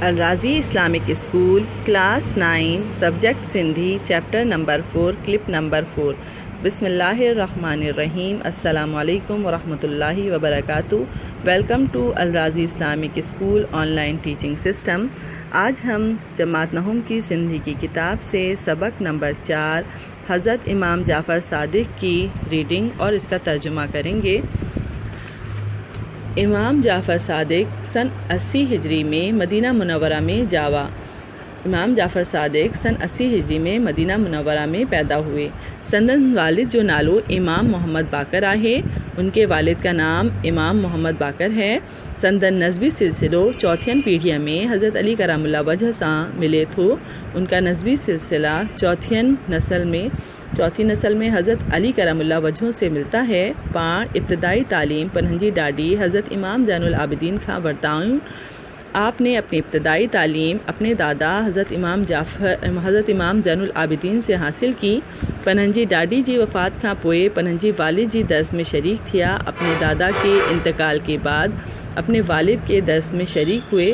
الراضی Islamic school class 9 subject Sindhi chapter number 4 clip number 4 بسم اللہ الرحمن الرحیم السلام علیکم ورحمۃ اللہ وبرکاتہ. Welcome to Al Razi Islamic school online teaching system. آج ہم جماعت نہم کی سندھی کی کتاب سے سبق نمبر 4 حضرت امام جعفر صادق کی ریڈنگ اور اس کا ترجمہ کریں گے. امام جعفر صادق سن 80 ہجری میں مدینہ منورہ میں امام جعفر صادق سن 80 ہجری میں مدینہ منورہ میں پیدا ہوئے. سندن والد جو نالو امام محمد باقر آہے، ان کے والد کا نام امام محمد باقر ہے. سندن نسبی سلسلو چوتھین پیڑھیہ میں حضرت علی کرام اللہ وجہ ساں ملے تھو. ان کا نسبی سلسلہ چوتھی نسل میں حضرت علی کرم اللہ وجہوں سے ملتا ہے. پان ابتدائی تعلیم پنہنجی ڈاڈی حضرت امام زین العابدین کھاں ورتاؤں. آپ نے اپنی ابتدائی تعلیم اپنے دادا حضرت امام زین العابدین سے حاصل کی. پنہنجی ڈاڈی جی وفات کھاں پوئے پنہنجی والد جی درس میں شریک تھیا. اپنے دادا کے انتقال کے بعد اپنے والد کے درس میں شریک ہوئے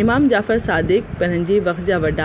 امام جعفر صادق پنہنجی وقت جا وڈا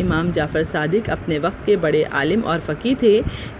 امام جعفر صادق اپنے وقت کے بڑے عالم اور فقی تھے.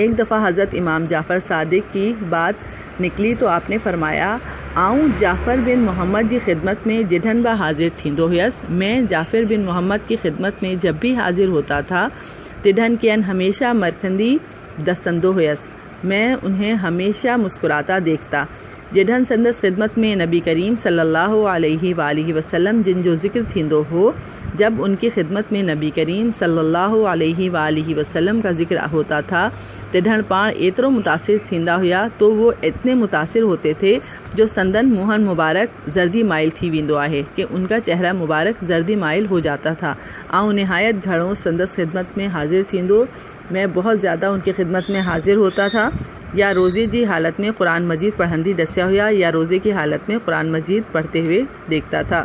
ایک دفعہ حضرت امام جعفر صادق کی بات نکلی تو آپ نے فرمایا، آؤں جعفر بن محمد جی خدمت میں جڈھن با حاضر تھیندو ہویس۔ میں جعفر بن محمد کی خدمت میں جب بھی حاضر ہوتا تھا تڈھن کین ہمیشہ مرکھندی دسندو ہویس، میں انہیں ہمیشہ مسکراتا دیکھتا۔ جڈھن سندس خدمت میں نبی کریم صلی اللہ علیہ وآلہ وسلم جن جو ذکر تھیندو ہو، جب ان کی خدمت میں نبی کریم صلی اللہ علیہ وآلہ وسلم کا ذکر ہوتا تھا تڈھن پاڻ ایترو متاثر تھیندا ہوا تو وہ اتنے متاثر ہوتے تھے جو سندن موہن مبارک زردی مائل تھی ویندو آہے کہ ان کا چہرہ مبارک زردی مائل ہو جاتا تھا۔ آؤں نہایت گھڑوں سندس خدمت میں حاضر تھیندو، میں بہت زیادہ ان کی خدمت میں حاضر ہوتا تھا، یا روزے جی حالت میں قرآن مجید پڑھندی دسیا ہوا یا روزے کی حالت میں قرآن مجید پڑھتے ہوئے دیکھتا تھا۔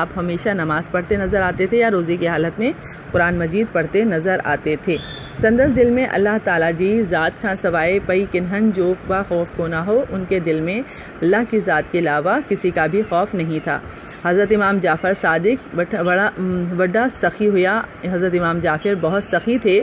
آپ ہمیشہ نماز پڑھتے نظر آتے تھے یا روزے کی حالت میں قرآن مجید پڑھتے نظر آتے تھے۔ سندس دل میں اللہ تعالیٰ جی ذات کھاں سوائے پئی کنہن جو با خوف کو نہ ہو، ان کے دل میں اللہ کی ذات کے علاوہ کسی کا بھی خوف نہیں تھا۔ حضرت امام جعفر صادق وڈا سخی ہوا۔ حضرت امام جعفر بہت سخی تھے،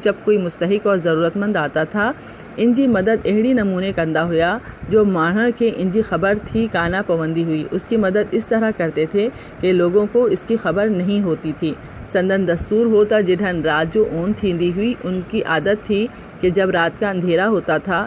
جب کوئی مستحق اور ضرورت مند آتا تھا ان جی مدد اہڑی نمونے کندا ہوا جو ماڻهن کي ان جی خبر تھی کانا پوندی ہوئی۔ اس کی مدد اس طرح کرتے تھے کہ لوگوں کو اس کی خبر نہیں ہوتی تھی۔ سندن دستور ہوتا جڈھن رات جو اون تھیندی ہوئی، ان کی عادت تھی کہ جب رات کا اندھیرا ہوتا تھا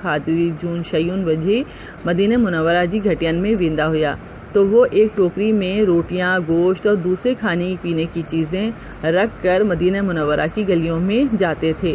کھادی جون شیون وجھی مدینہ منورہ جی گھٹین میں ویندا ہوا، تو وہ ایک ٹوکری میں روٹیاں، گوشت اور دوسرے کھانے پینے کی چیزیں رکھ کر مدینہ منورہ کی گلیوں میں جاتے تھے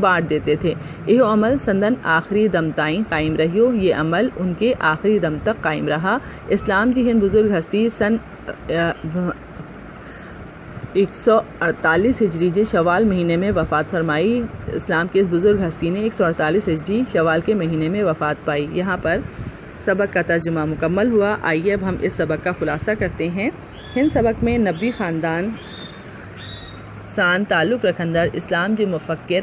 بانٹ دیتے تھے۔ یہ عمل سندن آخری دم تائیں قائم رہیو۔ یہ عمل ان کے آخری دم تک قائم رہا۔ اسلام جی ہن بزرگ ہستی سن 148 ہجری جے شوال مہینے میں وفات فرمائی۔ اسلام کے اس بزرگ ہستی نے 148 ہجری شوال کے مہینے میں وفات پائی۔ یہاں پر سبق کا ترجمہ مکمل ہوا۔ آئیے اب ہم اس سبق کا خلاصہ کرتے ہیں۔ ہن سبق میں نبوی خاندان سان تعلق رکھندڑ اسلام جے مفکر،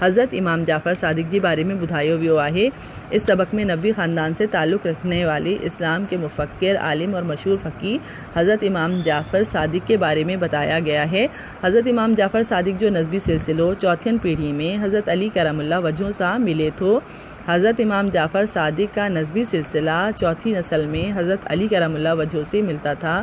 حضرت امام جعفر صادق جی بارے میں ٻدھايو ويو آهي۔ اس سبق میں نبوی خاندان سے تعلق رکھنے والے اسلام کے مفکر، عالم اور مشہور فقی حضرت امام جعفر صادق کے بارے میں بتایا گیا ہے۔ حضرت امام جعفر صادق جو نسبی سلسلوں چوتھین پیڑھی میں حضرت علی کرم اللہ وجہوں سا ملے تھو۔ حضرت امام جعفر صادق کا نسبی سلسلہ چوتھی نسل میں حضرت علی کرم اللہ وجہوں سے ملتا تھا۔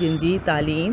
جن جی تعلیم،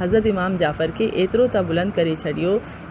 حضرت امام جعفر کے ایترو تا بلند کرے چھڑیو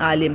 عالم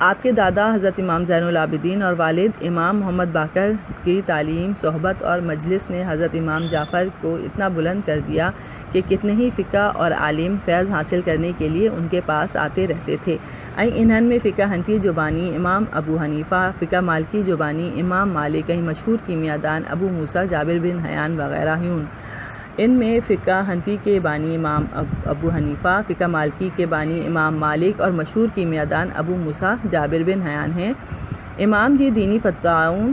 آپ کے دادا حضرت امام زین العابدین اور والد امام محمد باقر کی تعلیم، صحبت اور مجلس نے حضرت امام جعفر کو اتنا بلند کر دیا کہ کتنے ہی فقہ اور عالم فیض حاصل کرنے کے لیے ان کے پاس آتے رہتے تھے۔ انہن میں فقہ حنفی زبانی امام ابو حنیفہ، فقہ مالکی زبانی امام مالک، مشہور کیمیاء دان ابو موسیٰ جابر بن حیان وغیرہ ہوں۔ ان میں فقہ حنفی کے بانی امام ابو حنیفہ، فقہ مالکی کے بانی امام مالک اور مشہور کیمیاء دان ابو موسیٰ جابر بن حیان ہیں۔ امام جی دینی فتواؤں،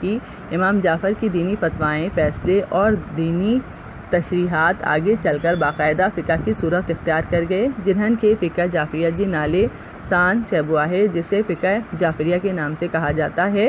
کی۔ امام جعفر کی دینی فتوائیں، فیصلے اور دینی تشریحات آگے چل کر باقاعدہ فقہ کی صورت اختیار کر گئے، جنہن کے فقہ جعفریہ جی نالے سان چیبوا ہے، جسے فقہ جعفریہ کے نام سے کہا جاتا ہے۔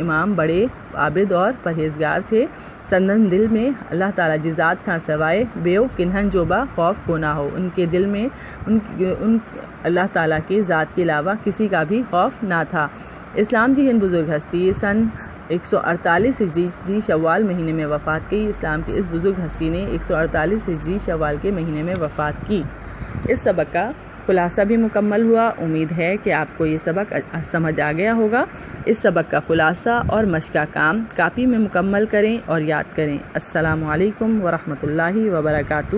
امام بڑے عابد اور پرہیزگار تھے۔ سندن دل میں اللہ تعالیٰ جی ذات کھاں سوائے بیو کنہن جو با خوف کو نہ ہو، ان کے دل میں ان اللہ تعالیٰ کی ذات کے علاوہ کسی کا بھی خوف نہ تھا۔ اسلام جی ہند بزرگ ہستی سن 148 ہجری جی شوال مہینے میں وفات کی۔ اسلام کی اس بزرگ ہستی نے 148 ہجری شوال کے مہینے میں وفات کی۔ اس سبق کا خلاصہ بھی مکمل ہوا۔ امید ہے کہ آپ کو یہ سبق سمجھ آ گیا ہوگا۔ اس سبق کا خلاصہ اور مشق کا کام کاپی میں مکمل کریں اور یاد کریں۔ السلام علیکم ورحمۃ اللہ وبرکاتہ۔